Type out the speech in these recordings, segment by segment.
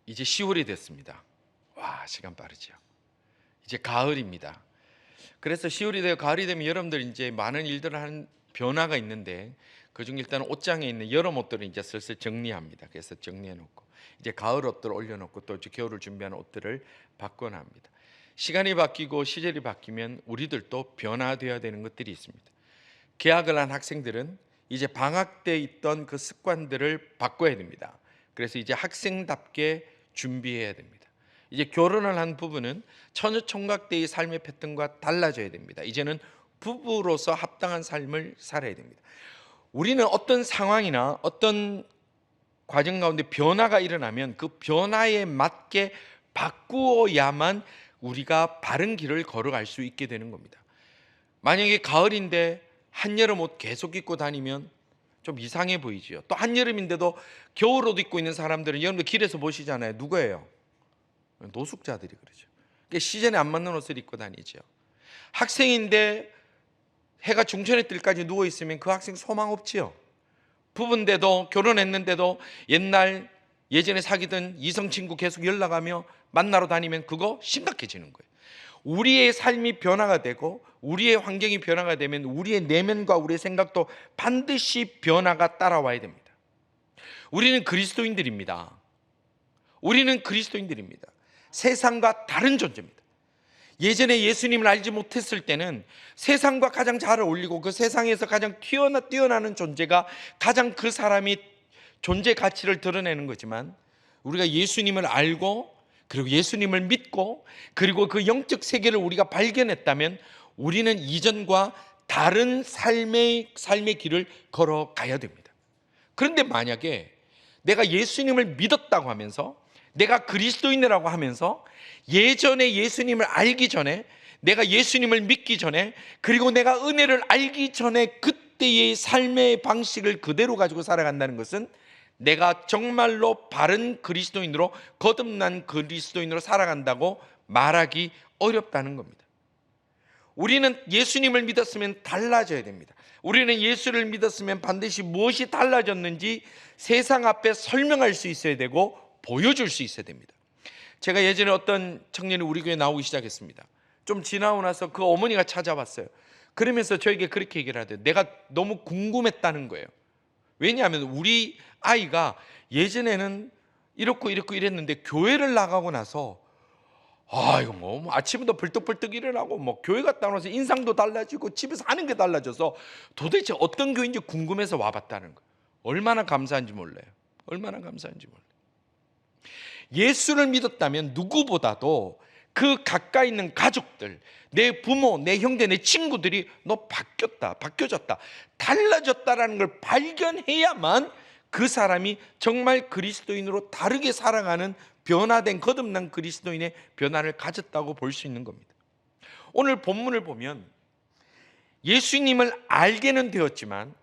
이제 10월이 됐습니다. 와, 시간 빠르죠. 이제 가을입니다. 그래서 10월이 되고 가을이 되면 여러분들 이제 많은 일들을 하는 변화가 있는데, 그중 일단 옷장에 있는 여름 옷들을 이제 슬슬 정리합니다. 그래서 정리해 놓고 이제 가을 옷들을 올려놓고 또 이제 겨울을 준비하는 옷들을 바꿔놔합니다. 시간이 바뀌고 시절이 바뀌면 우리들도 변화되어야 되는 것들이 있습니다. 개학을 한 학생들은 이제 방학 때 있던 그 습관들을 바꿔야 됩니다. 그래서 이제 학생답게 준비해야 됩니다. 이제 결혼을 한 부부는 처녀총각 때의 삶의 패턴과 달라져야 됩니다. 이제는 부부로서 합당한 삶을 살아야 됩니다. 우리는 어떤 상황이나 어떤 과정 가운데 변화가 일어나면 그 변화에 맞게 바꾸어야만 우리가 바른 길을 걸어갈 수 있게 되는 겁니다. 만약에 가을인데 한여름 옷 계속 입고 다니면 좀 이상해 보이지요. 또 한여름인데도 겨울 옷 입고 있는 사람들은 여러분들 길에서 보시잖아요. 누구예요? 노숙자들이 그러죠. 그러니까 시즌에 안 맞는 옷을 입고 다니죠. 학생인데 해가 중천에 뜰까지 누워 있으면 그 학생 소망 없지요. 부부인데도 결혼했는데도 예전에 사귀던 이성 친구 계속 연락하며 만나러 다니면 그거 심각해지는 거예요. 우리의 삶이 변화가 되고 우리의 환경이 변화가 되면 우리의 내면과 우리의 생각도 반드시 변화가 따라와야 됩니다. 우리는 그리스도인들입니다. 우리는 그리스도인들입니다. 세상과 다른 존재입니다. 예전에 예수님을 알지 못했을 때는 세상과 가장 잘 어울리고 그 세상에서 가장 뛰어나는 존재가 가장 그 사람이 존재 가치를 드러내는 거지만, 우리가 예수님을 알고 그리고 예수님을 믿고 그리고 그 영적 세계를 우리가 발견했다면 우리는 이전과 다른 삶의 길을 걸어가야 됩니다. 그런데 만약에 내가 예수님을 믿었다고 하면서 내가 그리스도인이라고 하면서 예전에 예수님을 알기 전에, 내가 예수님을 믿기 전에, 그리고 내가 은혜를 알기 전에 그때의 삶의 방식을 그대로 가지고 살아간다는 것은 내가 정말로 바른 그리스도인으로, 거듭난 그리스도인으로 살아간다고 말하기 어렵다는 겁니다. 우리는 예수님을 믿었으면 달라져야 됩니다. 우리는 예수를 믿었으면 반드시 무엇이 달라졌는지 세상 앞에 설명할 수 있어야 되고 보여줄 수 있어야 됩니다. 제가 예전에 어떤 청년이 우리 교회에 나오기 시작했습니다. 좀 지나고 나서 그 어머니가 찾아왔어요. 그러면서 저에게 그렇게 얘기를 하대요. 내가 너무 궁금했다는 거예요. 왜냐하면 우리 아이가 예전에는 이렇고 이랬는데 교회를 나가고 나서 이거 뭐 아침부터 벌떡벌떡 일어나고 뭐 교회 갔다 오면서 인상도 달라지고 집에서 하는 게 달라져서 도대체 어떤 교회인지 궁금해서 와봤다는 거예요. 얼마나 감사한지 몰라요. 얼마나 감사한지 몰라요. 예수를 믿었다면 누구보다도 그 가까이 있는 가족들, 내 부모, 내 형제, 내 친구들이 너 바뀌어졌다, 달라졌다라는 걸 발견해야만 그 사람이 정말 그리스도인으로 다르게 살아가는 변화된 거듭난 그리스도인의 변화를 가졌다고 볼 수 있는 겁니다. 오늘 본문을 보면 예수님을 알게는 되었지만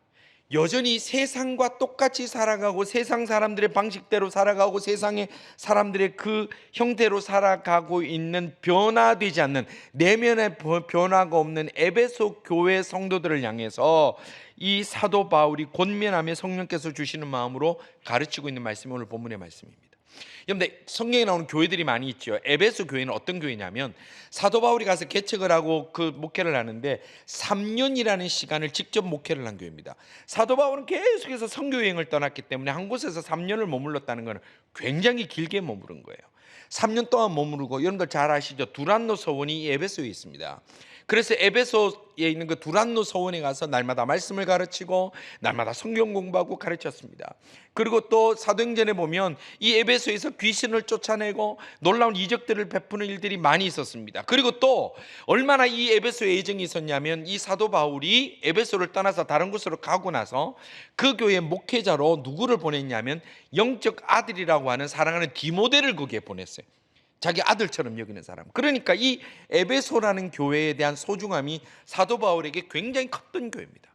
여전히 세상과 똑같이 살아가고 세상 사람들의 방식대로 살아가고 세상의 사람들의 그 형태로 살아가고 있는, 변화되지 않는, 내면의 변화가 없는 에베소 교회 성도들을 향해서 이 사도 바울이 권면하며 성령께서 주시는 마음으로 가르치고 있는 말씀이 오늘 본문의 말씀입니다. 여러분들, 성경에 나오는 교회들이 많이 있죠. 에베소 교회는 어떤 교회냐면 사도 바울이 가서 개척을 하고 그 목회를 하는데 3년이라는 시간을 직접 목회를 한 교회입니다. 사도 바울은 계속해서 선교 여행을 떠났기 때문에 한 곳에서 3년을 머물렀다는 것은 굉장히 길게 머무른 거예요. 3년 동안 머무르고, 여러분들 잘 아시죠? 두란노 서원이 에베소에 있습니다. 그래서 에베소에 있는 그 두란노 서원에 가서 날마다 말씀을 가르치고 날마다 성경 공부하고 가르쳤습니다. 그리고 또 사도행전에 보면 이 에베소에서 귀신을 쫓아내고 놀라운 이적들을 베푸는 일들이 많이 있었습니다. 그리고 또 얼마나 이 에베소에 애정이 있었냐면 이 사도 바울이 에베소를 떠나서 다른 곳으로 가고 나서 그 교회 목회자로 누구를 보냈냐면 영적 아들이라고 하는 사랑하는 디모데를 거기에 보냈어요. 자기 아들처럼 여기는 사람. 그러니까 이 에베소라는 교회에 대한 소중함이 사도 바울에게 굉장히 컸던 교회입니다.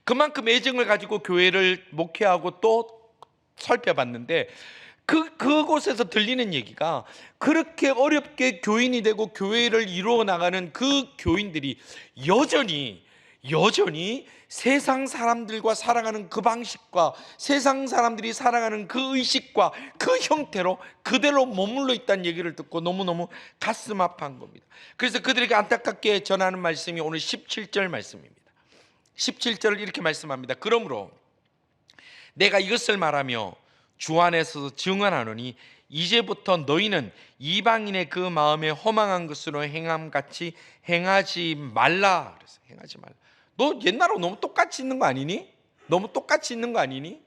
그만큼 애정을 가지고 교회를 목회하고 또 살펴봤는데 그곳에서 들리는 얘기가, 그렇게 어렵게 교인이 되고 교회를 이루어 나가는 그 교인들이 여전히 여전히 세상 사람들과 살아가는 그 방식과 세상 사람들이 살아가는 그 의식과 그 형태로 그대로 머물러 있다는 얘기를 듣고 너무너무 가슴 아파한 겁니다. 그래서 그들에게 안타깝게 전하는 말씀이 오늘 17절 말씀입니다. 17절을 이렇게 말씀합니다. 그러므로 내가 이것을 말하며 주 안에서 증언하노니 이제부터 너희는 이방인의 그 마음에 허망한 것으로 행함같이 행하지 말라. 그래서 행하지 말라. 너 옛날하고 너무 똑같이 있는 거 아니니? 너무 똑같이 있는 거 아니니?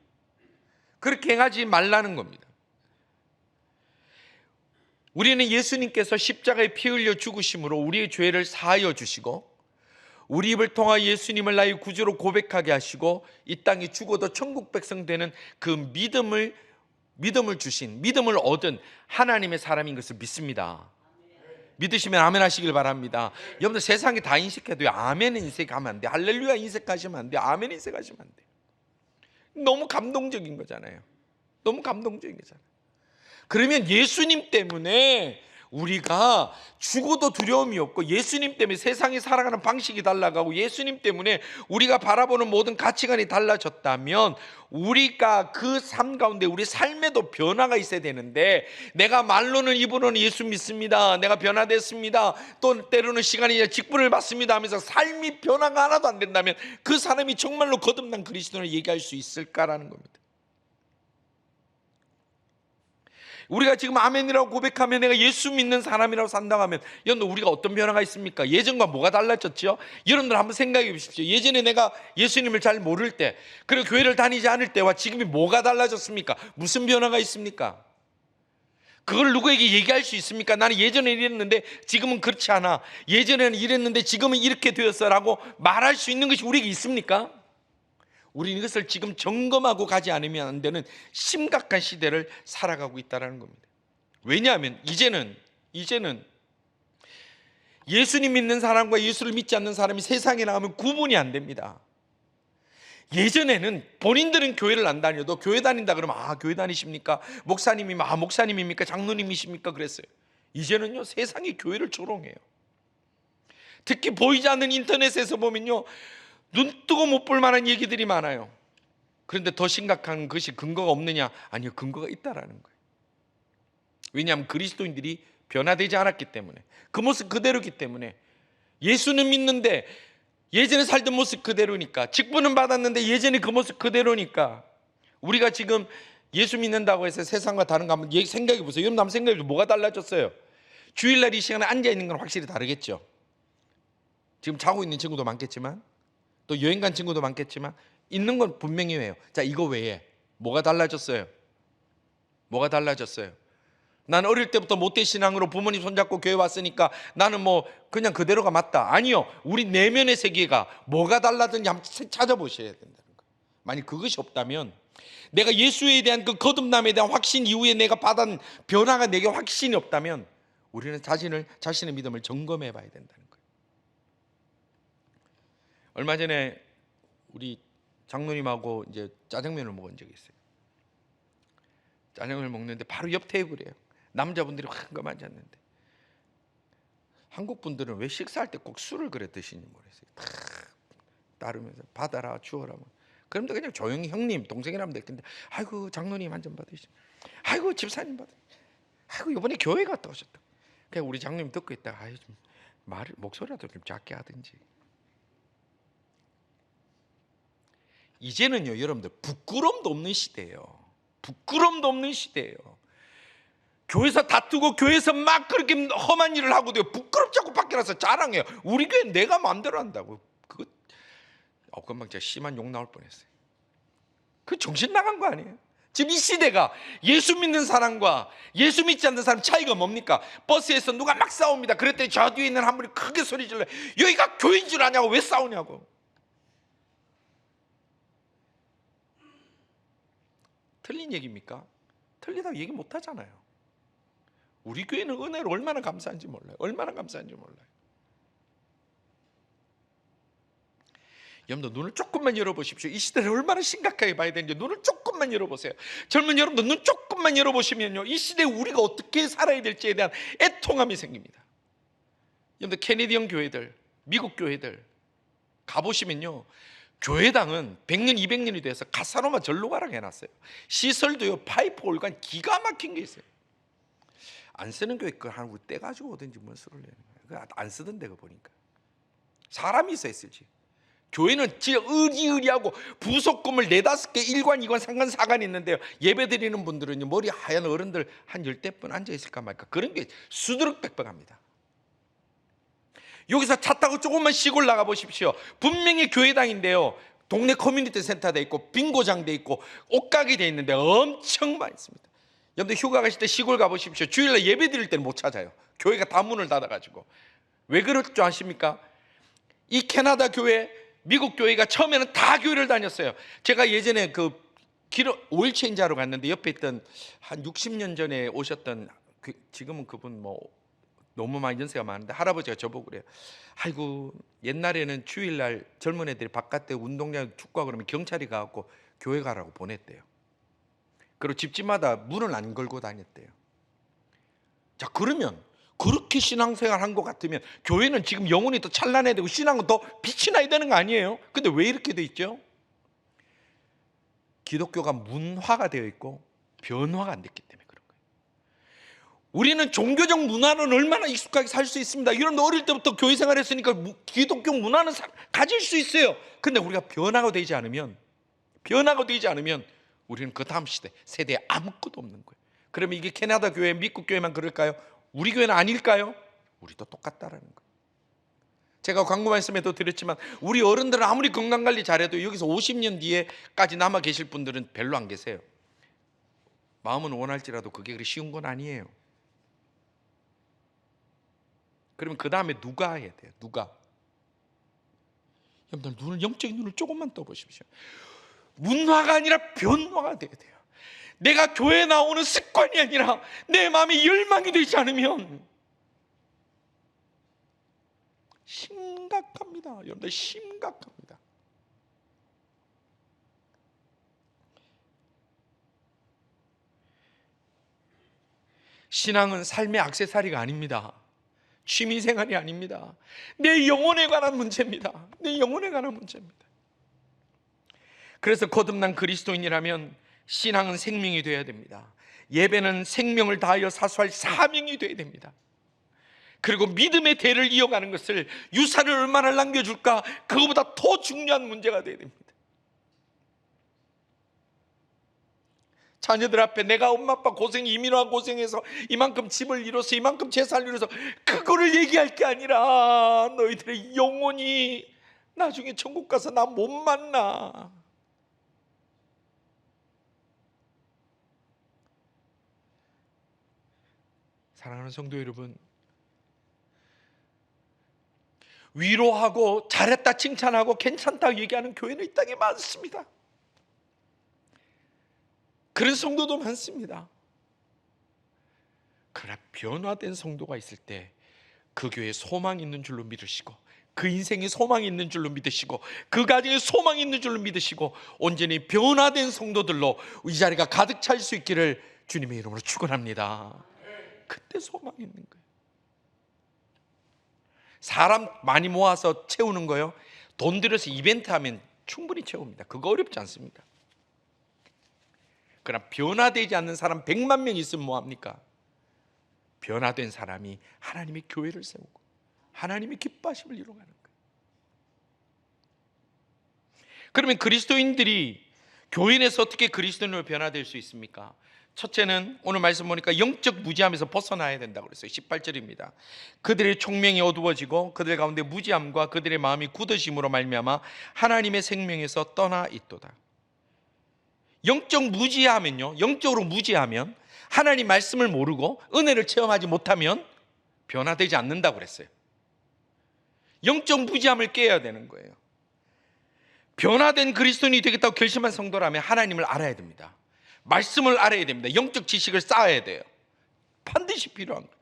그렇게 행하지 말라는 겁니다. 우리는 예수님께서 십자가에 피 흘려 죽으심으로 우리의 죄를 사하여 주시고 우리 입을 통하여 예수님을 나의 구주로 고백하게 하시고 이 땅에 죽어도 천국 백성 되는 그 믿음을 주신, 믿음을 얻은 하나님의 사람인 것을 믿습니다. 믿으시면 아멘 하시길 바랍니다. 여러분들 세상에 다 인식해도요, 아멘 인식하면 안 돼. 할렐루야 인식하시면 안 돼. 아멘 인식하시면 안 돼. 너무 감동적인 거잖아요. 너무 감동적인 거잖아요. 그러면 예수님 때문에 우리가 죽어도 두려움이 없고, 예수님 때문에 세상이 살아가는 방식이 달라가고, 예수님 때문에 우리가 바라보는 모든 가치관이 달라졌다면 우리가 그 삶 가운데 우리 삶에도 변화가 있어야 되는데, 내가 말로는 입으로는 예수 믿습니다, 내가 변화됐습니다, 또 때로는 시간이 직분을 받습니다 하면서 삶이 변화가 하나도 안 된다면 그 사람이 정말로 거듭난 그리스도를 얘기할 수 있을까라는 겁니다. 우리가 지금 아멘이라고 고백하면 내가 예수 믿는 사람이라고 산다고 하면, 여러분들 우리가 어떤 변화가 있습니까? 예전과 뭐가 달라졌죠? 여러분들 한번 생각해 보십시오. 예전에 내가 예수님을 잘 모를 때, 그리고 교회를 다니지 않을 때와 지금이 뭐가 달라졌습니까? 무슨 변화가 있습니까? 그걸 누구에게 얘기할 수 있습니까? 나는 예전에 이랬는데 지금은 그렇지 않아, 예전에는 이랬는데 지금은 이렇게 되었어 라고 말할 수 있는 것이 우리에게 있습니까? 우리는 이것을 지금 점검하고 가지 않으면 안 되는 심각한 시대를 살아가고 있다는 겁니다. 왜냐하면 이제는 예수님 믿는 사람과 예수를 믿지 않는 사람이 세상에 나오면 구분이 안 됩니다. 예전에는 본인들은 교회를 안 다녀도 교회 다닌다 그러면 교회 다니십니까? 목사님이면 목사님입니까? 장로님이십니까? 그랬어요. 이제는요, 세상이 교회를 조롱해요. 특히 보이지 않는 인터넷에서 보면요, 눈 뜨고 못 볼 만한 얘기들이 많아요. 그런데 더 심각한 것이 근거가 없느냐? 아니요, 근거가 있다라는 거예요. 왜냐하면 그리스도인들이 변화되지 않았기 때문에, 그 모습 그대로기 때문에. 예수는 믿는데 예전에 살던 모습 그대로니까, 직분은 받았는데 예전에 그 모습 그대로니까, 우리가 지금 예수 믿는다고 해서 세상과 다른 거 한번 생각해 보세요. 여러분 한번 생각해 보세요. 뭐가 달라졌어요? 주일날 이 시간에 앉아 있는 건 확실히 다르겠죠. 지금 자고 있는 친구도 많겠지만, 또 여행 간 친구도 많겠지만, 있는 건 분명히 해요. 자, 이거 외에 뭐가 달라졌어요? 뭐가 달라졌어요? 난 어릴 때부터 모태신앙으로 부모님 손잡고 교회 왔으니까 나는 뭐 그냥 그대로가 맞다. 아니요, 우리 내면의 세계가 뭐가 달라졌는지 한번 찾아보셔야 된다는 거예요. 만약 그것이 없다면, 내가 예수에 대한 그 거듭남에 대한 확신 이후에 내가 받은 변화가 내게 확신이 없다면, 우리는 자신의 믿음을 점검해 봐야 된다는 거예요. 얼마 전에 우리 장로님하고 이제 짜장면을 먹은 적이 있어요. 짜장면을 먹는데 바로 옆 테이블이에요. 남자분들이 한가만 앉았는데, 한국 분들은 왜 식사할 때 꼭 술을 그래 드시는지 모르겠어요. 다 따르면서 받아라 주어라. 그런데 그냥 조용히 형님, 동생이라면 될 텐데, 아이고 장로님 한 잔 받으시고, 아이고 집사님 받으, 아이고 이번에 교회 갔다 오셨다. 그냥 우리 장로님 듣고 있다가, 아이 좀 목소리라도 좀 작게 하든지. 이제는요, 여러분들 부끄럼도 없는 시대예요. 부끄럼도 없는 시대예요. 교회에서 다투고 교회에서 막 그렇게 험한 일을 하고도 부끄럽지 않고 밖에 나서 자랑해요. 우리 교회 내가 마음대로 한다고. 그거 금방 제가 심한 욕 나올 뻔했어요. 그 정신 나간 거 아니에요? 지금 이 시대가 예수 믿는 사람과 예수 믿지 않는 사람 차이가 뭡니까? 버스에서 누가 막 싸웁니다. 그랬더니 저 뒤에 있는 한 분이 크게 소리 질러요. 여기가 교회인 줄 아냐고, 왜 싸우냐고. 틀린 얘기입니까? 틀리다고 얘기 못 하잖아요. 우리 교회는 은혜를 얼마나 감사한지 몰라요. 얼마나 감사한지 몰라요. 여러분들 눈을 조금만 열어보십시오. 이 시대를 얼마나 심각하게 봐야 되는지 눈을 조금만 열어보세요. 젊은 여러분들 눈 조금만 열어보시면요, 이 시대에 우리가 어떻게 살아야 될지에 대한 애통함이 생깁니다. 여러분들 캐네디언 교회들, 미국 교회들, 가보시면요, 교회당은 100년 200년이 돼서 가사노마 절로 가라 해놨어요. 시설도요, 파이프 올간 기가 막힌 게 있어요. 안 쓰는 교회 그 한 떼가지고 오든지 뭔 소리를 내는 거예요. 안 쓰던 데가 보니까 사람이 있어야 쓰지. 교회는 진짜 의리의리하고 부속건물 4-5개 1관 2관 3관 4관 있는데요, 예배 드리는 분들은 머리 하얀 어른들 한 10대분 앉아있을까 말까, 그런 게 수두룩백백합니다. 여기서 차 타고 조금만 시골 나가 보십시오. 분명히 교회당인데요, 동네 커뮤니티 센터 돼 있고 빙고장 돼 있고 옷가게 돼 있는데 엄청 많이 있습니다. 여러분들 휴가 가실 때 시골 가보십시오. 주일날 예배 드릴 때는 못 찾아요. 교회가 다 문을 닫아가지고. 왜 그럴 줄 아십니까? 이 캐나다 교회, 미국 교회가 처음에는 다 교회를 다녔어요. 제가 예전에 그 오일 체인지 하러 갔는데 옆에 있던 한 60년 전에 오셨던 지금은 그분 뭐 너무 많이 연세가 많은데 할아버지가 저보고 그래요. 아이고, 옛날에는 주일날 젊은 애들이 바깥에 운동장 축구하고 그러면 경찰이 가갖고 교회 가라고 보냈대요. 그리고 집집마다 문을 안 걸고 다녔대요. 자, 그러면 그렇게 신앙생활 한 것 같으면 교회는 지금 영혼이 더 찬란해야 되고 신앙은 더 빛이 나야 되는 거 아니에요? 근데 왜 이렇게 돼 있죠? 기독교가 문화가 되어 있고 변화가 안 됐기 때문에 그런 거예요. 우리는 종교적 문화는 얼마나 익숙하게 살 수 있습니다. 여러분도 어릴 때부터 교회 생활했으니까 기독교 문화는 가질 수 있어요. 근데 우리가 변화가 되지 않으면 우리는 그 다음 세대에 아무것도 없는 거예요. 그러면 이게 캐나다 교회, 미국 교회만 그럴까요? 우리 교회는 아닐까요? 우리도 똑같다라는 거예요. 제가 광고 말씀에도 드렸지만 우리 어른들은 아무리 건강관리 잘해도 여기서 50년 뒤에까지 남아 계실 분들은 별로 안 계세요. 마음은 원할지라도 그게 그리 쉬운 건 아니에요. 그러면 그 다음에 누가 해야 돼요? 누가? 여러분들 영적인 눈을 조금만 떠보십시오. 문화가 아니라 변화가 돼야 돼요. 내가 교회 나오는 습관이 아니라 내 마음이 열망이 되지 않으면 심각합니다. 여러분들 심각합니다. 신앙은 삶의 액세서리가 아닙니다. 취미생활이 아닙니다. 내 영혼에 관한 문제입니다. 내 영혼에 관한 문제입니다. 그래서 거듭난 그리스도인이라면 신앙은 생명이 되어야 됩니다. 예배는 생명을 다하여 사수할 사명이 되어야 됩니다. 그리고 믿음의 대를 이어가는 것을 유산을 얼마나 남겨줄까, 그거보다 더 중요한 문제가 되어야 됩니다. 자녀들 앞에 내가 엄마 아빠 이민화 고생해서 이만큼 집을 이뤄서 이만큼 재산을 이뤄서 그거를 얘기할 게 아니라 너희들의 영혼이 나중에 천국 가서 나 못 만나. 사랑하는 성도 여러분, 위로하고 잘했다 칭찬하고 괜찮다 얘기하는 교회는 이 땅에 많습니다. 그런 성도도 많습니다. 그러나 변화된 성도가 있을 때 그 교회에 소망이 있는 줄로 믿으시고, 그 인생에 소망이 있는 줄로 믿으시고, 그 가정에 소망이 있는 줄로 믿으시고, 온전히 변화된 성도들로 이 자리가 가득 찰 수 있기를 주님의 이름으로 축원합니다. 그때 소망이 있는 거예요. 사람 많이 모아서 채우는 거요, 돈 들여서 이벤트 하면 충분히 채웁니다. 그거 어렵지 않습니다. 그러나 변화되지 않는 사람 100만 명 있으면 뭐합니까? 변화된 사람이 하나님의 교회를 세우고 하나님의 기뻐하심을 이루어가는 거예요. 그러면 그리스도인들이 교인에서 어떻게 그리스도인으로 변화될 수 있습니까? 첫째는 오늘 말씀 보니까 영적 무지함에서 벗어나야 된다고 그랬어요. 18절입니다. 그들의 총명이 어두워지고 그들 가운데 무지함과 그들의 마음이 굳어짐으로 말미암아 하나님의 생명에서 떠나 있도다. 영적 무지하면요, 영적으로 무지하면, 하나님 말씀을 모르고 은혜를 체험하지 못하면 변화되지 않는다고 그랬어요. 영적 무지함을 깨야 되는 거예요. 변화된 그리스도인이 되겠다고 결심한 성도라면 하나님을 알아야 됩니다. 말씀을 알아야 됩니다. 영적 지식을 쌓아야 돼요. 반드시 필요한 거예요.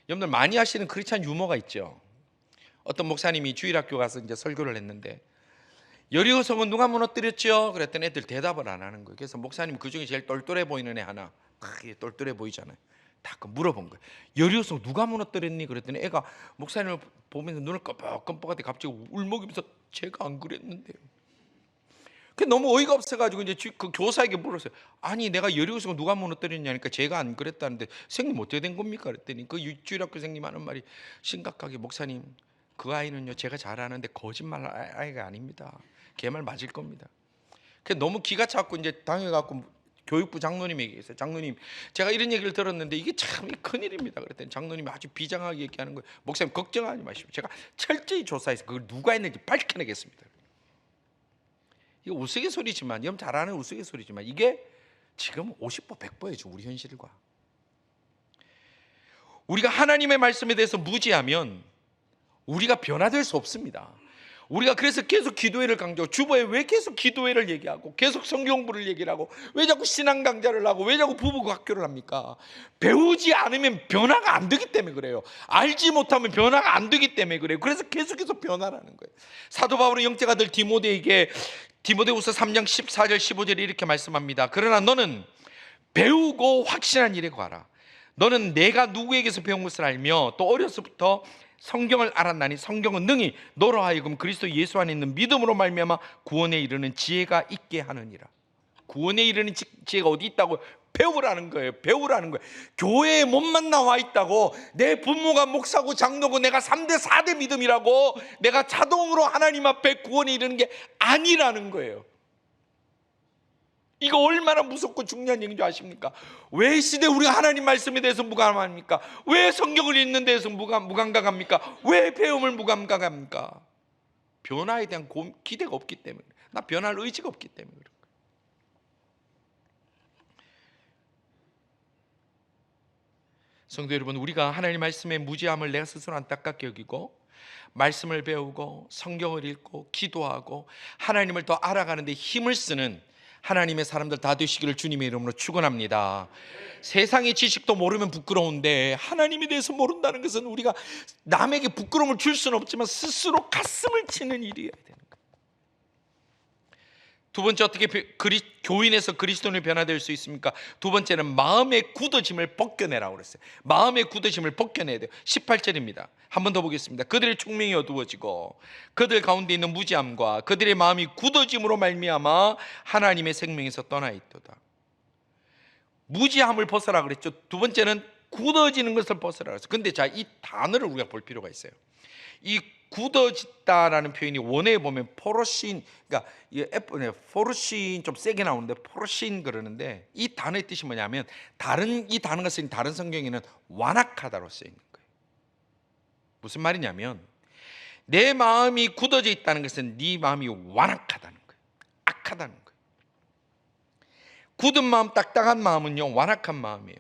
여러분들 많이 하시는 크리스찬 유머가 있죠. 어떤 목사님이 주일학교 가서 이제 설교를 했는데 여리고성은 누가 무너뜨렸죠? 그랬더니 애들 대답을 안 하는 거예요. 그래서 목사님 그 중에 제일 똘똘해 보이는 애 하나, 똘똘해 보이잖아요. 다 물어본 거예요. 여리고성 누가 무너뜨렸니? 그랬더니 애가 목사님을 보면서 눈을 껌뻑껌뻑하더니 갑자기 울먹이면서 제가 안 그랬는데요. 그 너무 어이가 없어가지고 이제 그 교사에게 물었어요. 아니 내가 여리고성 누가 무너뜨렸냐니까 제가 안 그랬다는데 선생님 어떻게 된 겁니까? 그랬더니 그 주일학교 선생님 하는 말이 심각하게 목사님 그 아이는요 제가 잘 아는데 거짓말 아이가 아닙니다. 걔 말 맞을 겁니다. 그 너무 기가 차고 이제 당해갖고 교육부 장로님에게 얘기했어요. 장로님 제가 이런 얘기를 들었는데 이게 참 큰일입니다. 그랬더니 장로님이 아주 비장하게 얘기하는 거예요. 목사님 걱정하지 마십시오. 제가 철저히 조사해서 그걸 누가 했는지 밝혀내겠습니다. 이거 우스갯소리지만 여러분 잘 아는 우스갯소리지만 이게 지금 50보 100보예요. 우리 현실과 우리가 하나님의 말씀에 대해서 무지하면 우리가 변화될 수 없습니다. 우리가 그래서 계속 기도회를 강조하고 주보에 왜 계속 기도회를 얘기하고 계속 성경부를 얘기를 하고 왜 자꾸 신앙 강좌를 하고 왜 자꾸 부부학교를 합니까? 배우지 않으면 변화가 안 되기 때문에 그래요. 알지 못하면 변화가 안 되기 때문에 그래요. 그래서 계속해서 변화라는 거예요. 사도 바울은 형제가 될 디모데에게 디모데후서 3장 14절 15절에 이렇게 말씀합니다. 그러나 너는 배우고 확신한 일에 구하라. 너는 내가 누구에게서 배운 것을 알며 또 어려서부터 성경을 알았나니 성경은 능히 너로 하여금 그리스도 예수 안에 있는 믿음으로 말미암아 구원에 이르는 지혜가 있게 하느니라. 구원에 이르는 지혜가 어디 있다고? 배우라는 거예요. 배우라는 거예요. 교회에 몸만 나와 있다고 내 부모가 목사고 장로고 내가 3대 4대 믿음이라고 내가 자동으로 하나님 앞에 구원에 이르는 게 아니라는 거예요. 이거 얼마나 무섭고 중요한 얘기인 줄 아십니까? 왜 이 시대 우리가 하나님 말씀에 대해서 무감합니까? 왜 성경을 읽는 데에서 무감각합니까? 왜 배움을 무감각합니까? 변화에 대한 기대가 없기 때문에, 나 변할 의지가 없기 때문에 그런 거예요. 성도 여러분, 우리가 하나님 말씀의 무지함을 내가 스스로 안타깝게 여기고 말씀을 배우고 성경을 읽고 기도하고 하나님을 더 알아가는 데 힘을 쓰는 하나님의 사람들 다 되시기를 주님의 이름으로 축원합니다. 세상의 지식도 모르면 부끄러운데 하나님에 대해서 모른다는 것은 우리가 남에게 부끄러움을 줄 수는 없지만 스스로 가슴을 치는 일이어야 되는 거예요. 두 번째, 어떻게 교인에서 그리스도인이 변화될 수 있습니까? 두 번째는 마음의 굳어짐을 벗겨내라고 그랬어요. 마음의 굳어짐을 벗겨내야 돼요. 18절입니다. 한 번 더 보겠습니다. 그들의 총명이 어두워지고 그들 가운데 있는 무지함과 그들의 마음이 굳어짐으로 말미암아 하나님의 생명에서 떠나 있도다. 무지함을 벗어라 그랬죠. 두 번째는 굳어지는 것을 벗어라 그랬어요. 근데 자, 이 단어를 우리가 볼 필요가 있어요. 이 굳어졌다라는 표현이 원어에 보면 포로신, 그러니까 포르신 좀 세게 나오는데 포르신 그러는데 이 단어의 뜻이 뭐냐면 이 단어가 쓰인 다른 성경에는 완악하다로 쓰여 있는 거예요. 무슨 말이냐면 내 마음이 굳어져 있다는 것은 네 마음이 완악하다는 거예요. 악하다는 거예요. 굳은 마음, 딱딱한 마음은요 완악한 마음이에요.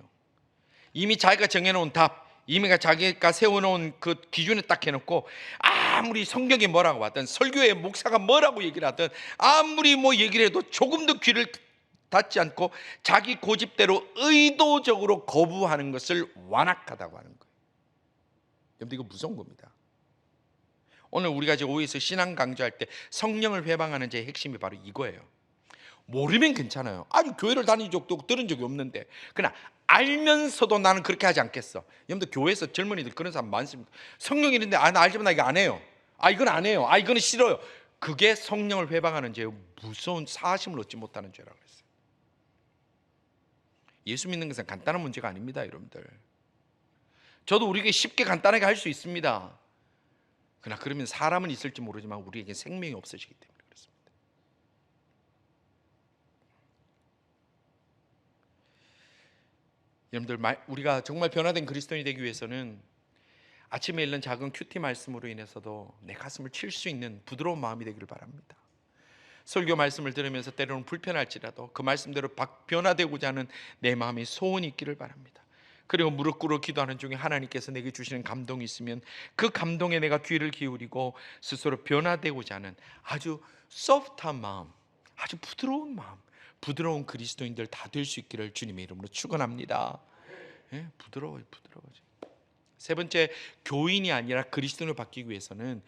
이미 자기가 정해놓은 답, 이미 자기가 세워놓은 그 기준에 딱 해놓고 아무리 성경이 뭐라고 하든 설교의 목사가 뭐라고 얘기를 하든 아무리 뭐 얘기를 해도 조금 더 귀를 닫지 않고 자기 고집대로 의도적으로 거부하는 것을 완악하다고 하는 거예요. 여러분들 이거 무서운 겁니다. 오늘 우리가 이제 오후에서 신앙 강조할 때 성령을 회방하는 제 핵심이 바로 이거예요. 모르면 괜찮아요. 아주 교회를 다닌 적도 없고 들은 적이 없는데 그냥 알면서도 나는 그렇게 하지 않겠어. 여러분들 교회에서 젊은이들 그런 사람 많습니다. 성령이 있는데 나 알지만 나 이거 안 해요. 이건 안 해요. 이거는 싫어요. 그게 성령을 회방하는 죄예요. 무서운 사심을 얻지 못하는 죄라고 그랬어요. 예수 믿는 것은 간단한 문제가 아닙니다, 여러분들. 저도 우리에게 쉽게 간단하게 할 수 있습니다. 그러나 그러면 사람은 있을지 모르지만 우리에게 생명이 없어지기 때문에 그렇습니다. 여러분들, 우리가 정말 변화된 그리스도인이 되기 위해서는 아침에 읽는 작은 큐티 말씀으로 인해서도 내 가슴을 칠 수 있는 부드러운 마음이 되기를 바랍니다. 설교 말씀을 들으면서 때로는 불편할지라도 그 말씀대로 변화되고자 하는 내 마음의 소원이 있기를 바랍니다. 그리고 무릎 꿇어 기도하는 중에 하나님께서 내게 주시는 감동이 있으면 그 감동에 내가 귀를 기울이고 스스로 변화되고자 하는 아주 소프트한 마음, 아주 부드러운 마음, 부드러운 그리스도인들 다 될 수 있기를 주님의 이름으로 축원합니다. 부드러워요. 세 번째, 교인이 아니라 그리스도인을 바뀌기 위해서는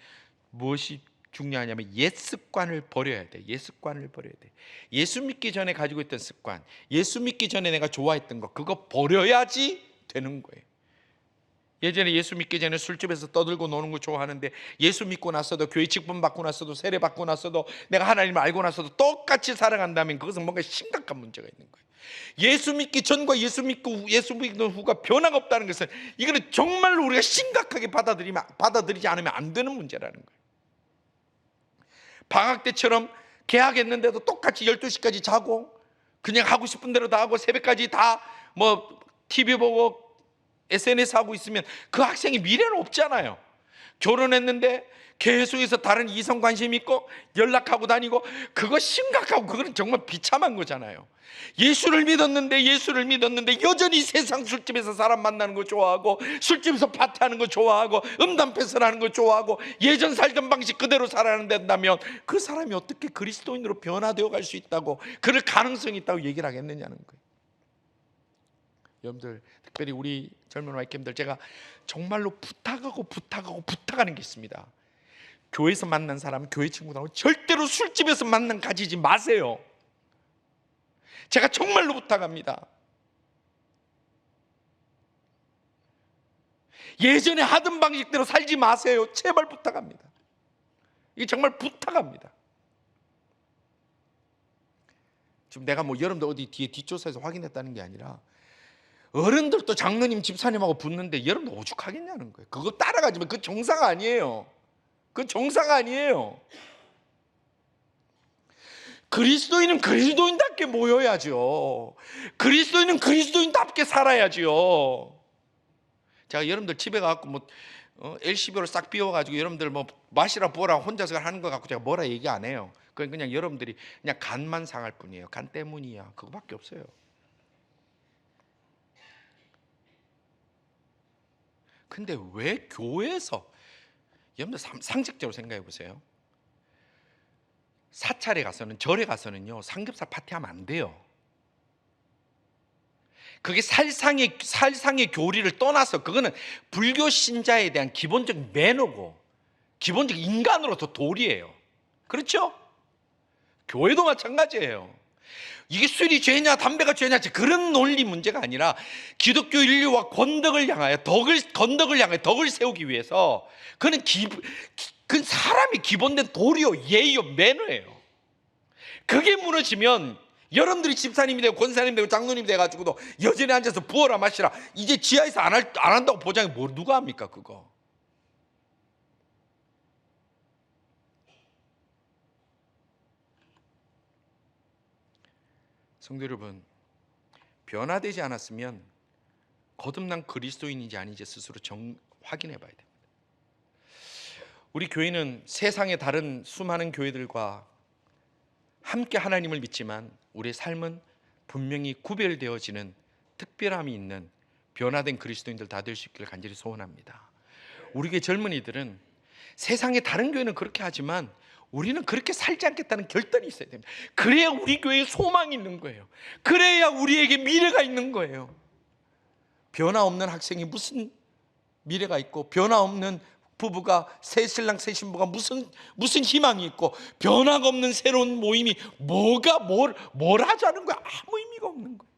무엇이 중요하냐면 옛 습관을 버려야 돼. 옛 습관을 버려야 돼. 예수 믿기 전에 가지고 있던 습관, 예수 믿기 전에 내가 좋아했던 거, 그거 버려야지 되는 거예요. 예전에 예수 믿기 전에 술집에서 떠들고 노는 거 좋아하는데 예수 믿고 나서도, 교회 직분 받고 나서도, 세례 받고 나서도, 내가 하나님을 알고 나서도 똑같이 살아간다면 그것은 뭔가 심각한 문제가 있는 거예요. 예수 믿기 전과 예수 믿고 예수 믿는 후가 변화가 없다는 것은, 이거는 정말로 우리가 심각하게 받아들이지 않으면 안 되는 문제라는 거예요. 방학 때처럼 개학했는데도 똑같이 12시까지 자고 그냥 하고 싶은 대로 다 하고 새벽까지 다 뭐 TV 보고 SNS 하고 있으면 그 학생이 미래는 없잖아요. 결혼했는데 계속해서 다른 이성 관심 있고 연락하고 다니고, 그거 심각하고 그거는 정말 비참한 거잖아요. 예수를 믿었는데 여전히 세상 술집에서 사람 만나는 거 좋아하고, 술집에서 파티하는 거 좋아하고, 음담패설 하는 거 좋아하고, 예전 살던 방식 그대로 살아야 된다면 그 사람이 어떻게 그리스도인으로 변화되어 갈 수 있다고, 그럴 가능성이 있다고 얘기를 하겠느냐는 거예요. 여러분들, 특별히 우리 젊은 와이캠들, 제가 정말로 부탁하는 게 있습니다. 교회에서 만난 사람, 교회 친구들하고 절대로 술집에서 가지지 마세요. 제가 정말로 부탁합니다. 예전에 하던 방식대로 살지 마세요. 제발 부탁합니다. 이게 정말 부탁합니다. 지금 내가 뭐 여러분들 어디 뒤에 뒷조사에서 확인했다는 게 아니라, 어른들도 장로님 집사님하고 붙는데 여러분들 오죽하겠냐는 거예요. 그거 따라가지면 그 정상 아니에요. 그 정상 아니에요. 그리스도인은 그리스도인답게 모여야죠. 그리스도인은 그리스도인답게 살아야죠. 제가 여러분들 집에 가서 뭐 LCB로 싹 비워가지고 여러분들 뭐 마시라 부어라 혼자서 하는 거 갖고 제가 뭐라 얘기 안 해요. 그냥 여러분들이 그냥 간만 상할 뿐이에요. 간 때문이야. 그거밖에 없어요. 근데 왜 교회에서, 여러분들 상식적으로 생각해 보세요. 사찰에 가서는, 절에 가서는요, 삼겹살 파티하면 안 돼요. 그게 살상의 교리를 떠나서 그거는 불교 신자에 대한 기본적 매너고 기본적 인간으로서 도리예요. 그렇죠? 교회도 마찬가지예요. 이게 술이 죄냐 담배가 죄냐 그런 논리 문제가 아니라, 기독교 인류와 건덕을 향하여 덕을 세우기 위해서, 그건 사람이 기본된 도리요, 예의요, 매너예요. 그게 무너지면 여러분들이 집사님이 되고 권사님이 되고 장로님이 돼가지고도 여전히 앉아서 부어라 마시라, 이제 지하에서 안 한다고 보장해 누가 합니까 그거? 성도 여러분, 변화되지 않았으면 거듭난 그리스도인인지 아닌지 스스로 확인해 봐야 됩니다. 우리 교회는 세상의 다른 수많은 교회들과 함께 하나님을 믿지만 우리의 삶은 분명히 구별되어지는 특별함이 있는 변화된 그리스도인들 다 될 수 있기를 간절히 소원합니다. 우리 교회 젊은이들은 세상의 다른 교회는 그렇게 하지만 우리는 그렇게 살지 않겠다는 결단이 있어야 됩니다. 그래야 우리 교회에 소망이 있는 거예요. 그래야 우리에게 미래가 있는 거예요. 변화 없는 학생이 무슨 미래가 있고, 변화 없는 부부가, 새 신랑 새 신부가 무슨 희망이 있고, 변화가 없는 새로운 모임이 뭘 하자는 거야? 아무 의미가 없는 거예요.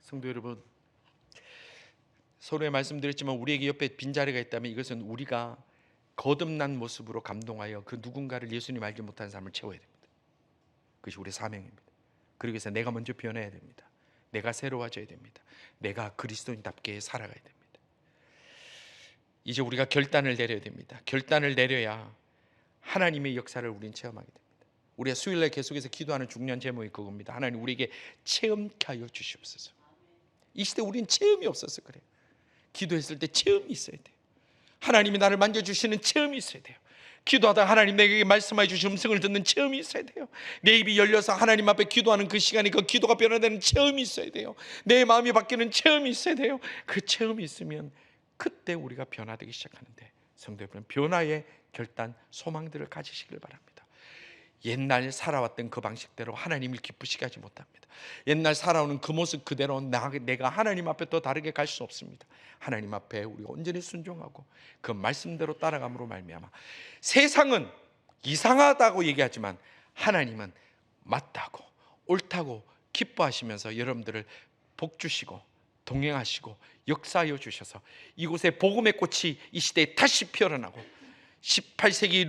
성도 여러분, 서로에 말씀드렸지만 우리에게 옆에 빈자리가 있다면 이것은 우리가 거듭난 모습으로 감동하여 그 누군가를 예수님 알지 못하는 사람을 채워야 됩니다. 그것이 우리의 사명입니다. 그러기 위해서 내가 먼저 변해야 됩니다. 내가 새로워져야 됩니다. 내가 그리스도인답게 살아가야 됩니다. 이제 우리가 결단을 내려야 됩니다. 결단을 내려야 하나님의 역사를 우리는 체험하게 됩니다. 우리가 수요일날 계속해서 기도하는 중요한 제목이 그겁니다. 하나님 우리에게 체험케 하여 주시옵소서. 이 시대 우리는 체험이 없어서 그래요. 기도했을 때 체험이 있어야 돼요. 하나님이 나를 만져주시는 체험이 있어야 돼요. 기도하다 하나님 내게 말씀해 주신 음성을 듣는 체험이 있어야 돼요. 내 입이 열려서 하나님 앞에 기도하는 그 시간에 그 기도가 변화되는 체험이 있어야 돼요. 내 마음이 바뀌는 체험이 있어야 돼요. 그 체험이 있으면 그때 우리가 변화되기 시작하는데, 성도 여러분, 변화의 결단, 소망들을 가지시길 바랍니다. 옛날 살아왔던 그 방식대로 하나님을 기쁘시게 하지 못합니다. 옛날 살아오는 그 모습 그대로 내가 하나님 앞에 더 다르게 갈 수 없습니다. 하나님 앞에 우리가 온전히 순종하고 그 말씀대로 따라감으로 말미암아, 세상은 이상하다고 얘기하지만 하나님은 맞다고 옳다고 기뻐하시면서 여러분들을 복 주시고 동행하시고 역사하여 주셔서 이곳에 복음의 꽃이 이 시대에 다시 피어나고 18세기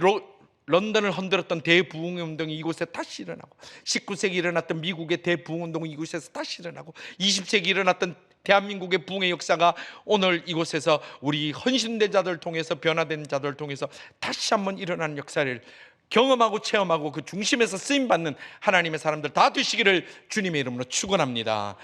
런던을 흔들었던 대부흥운동이 이곳에 다시 일어나고 19세기 일어났던 미국의 대부흥운동이 이곳에서 다시 일어나고 20세기 일어났던 대한민국의 부흥의 역사가 오늘 이곳에서 우리 헌신된 자들 통해서 변화된 자들 통해서 다시 한번 일어나는 역사를 경험하고 체험하고 그 중심에서 쓰임받는 하나님의 사람들 다 되시기를 주님의 이름으로 축원합니다.